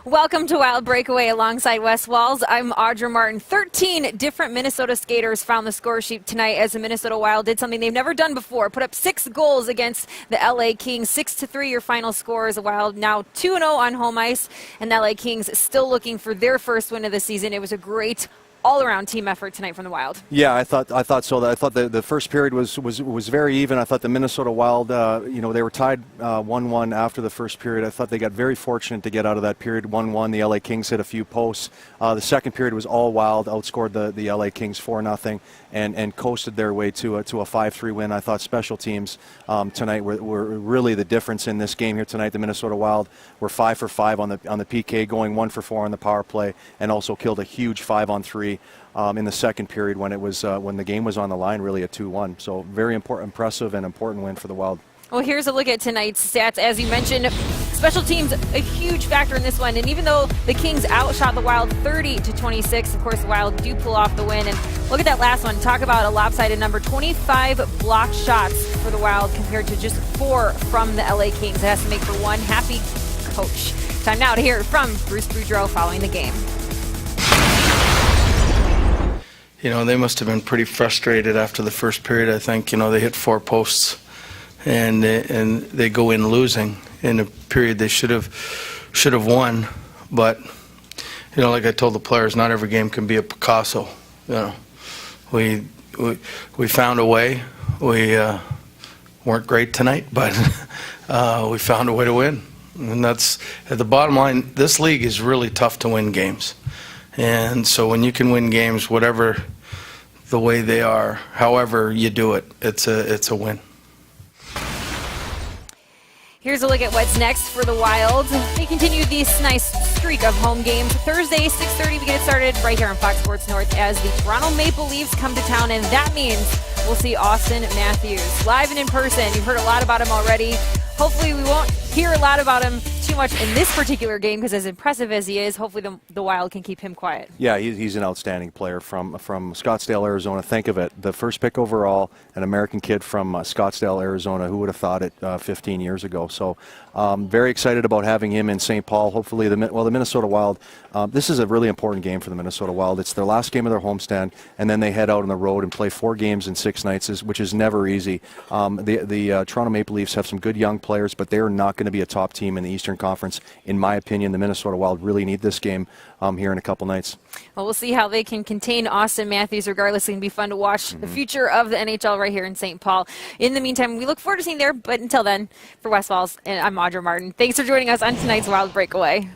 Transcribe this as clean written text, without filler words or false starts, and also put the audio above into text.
Welcome to Wild Breakaway alongside Wes Walz. I'm Audra Martin. 13 different Minnesota skaters found the score sheet tonight as the Minnesota Wild did something they've never done before. Put up 6 goals against the LA Kings. 6-3 your final score as the Wild now 2-0 on home ice. And the LA Kings still looking for their first win of the season. It was a great all-around team effort tonight from the Wild. Yeah, I thought so. I thought the first period was very even. I thought the Minnesota Wild, they were tied 1-1 after the first period. I thought they got very fortunate to get out of that period 1-1. The LA Kings hit a few posts. The second period was all Wild, outscored the LA Kings 4-0 and coasted their way to a 5-3 win. I thought special teams tonight were really the difference in this game here tonight. The Minnesota Wild were 5 for 5 on the PK, going 1 for 4 on the power play, and also killed a huge 5-on-3 in the second period when it was when the game was on the line, really at 2-1. So very impressive and important win for the Wild. Well, here's a look at tonight's stats. As you mentioned, special teams a huge factor in this one. And even though the Kings outshot the Wild 30-26, of course the Wild do pull off the win. And look at that last one. Talk about a lopsided number. 25 blocked shots for the Wild compared to just 4 from the LA Kings. It has to make for one happy coach. Time now to hear from Bruce Boudreau following the game. They must have been pretty frustrated after the first period. I think, they hit 4 posts and they go in losing in a period they should have won. But, like I told the players, not every game can be a Picasso. We found a way. We weren't great tonight, but we found a way to win. And that's, at the bottom line, this league is really tough to win games. And so when you can win games, whatever the way they are, however you do it, it's a win. Here's a look at what's next for the Wild. They continue this nice streak of home games. Thursday, 6:30, we get it started right here on Fox Sports North as the Toronto Maple Leafs come to town, and that means we'll see Austin Matthews live and in person. You've heard a lot about him already. Hopefully we won't hear a lot about him too much in this particular game because as impressive as he is, hopefully the Wild can keep him quiet. Yeah, he's an outstanding player from Scottsdale, Arizona. Think of it, the first pick overall, an American kid from Scottsdale, Arizona. Who would have thought it 15 years ago? So very excited about having him in St. Paul. Hopefully, the Minnesota Wild, this is a really important game for the Minnesota Wild. It's their last game of their homestand, and then they head out on the road and play 4 games in 6 nights, which is never easy. The Toronto Maple Leafs have some good young players, but they're not going to be a top team in the Eastern Conference. In my opinion, the Minnesota Wild really need this game here in a couple nights. Well, we'll see how they can contain Austin Matthews. Regardless, it's going to be fun to watch the future of the NHL right here in St. Paul. In the meantime, we look forward to seeing you there. But until then, for Wes Walz, and I'm Audra Martin. Thanks for joining us on tonight's Wild Breakaway.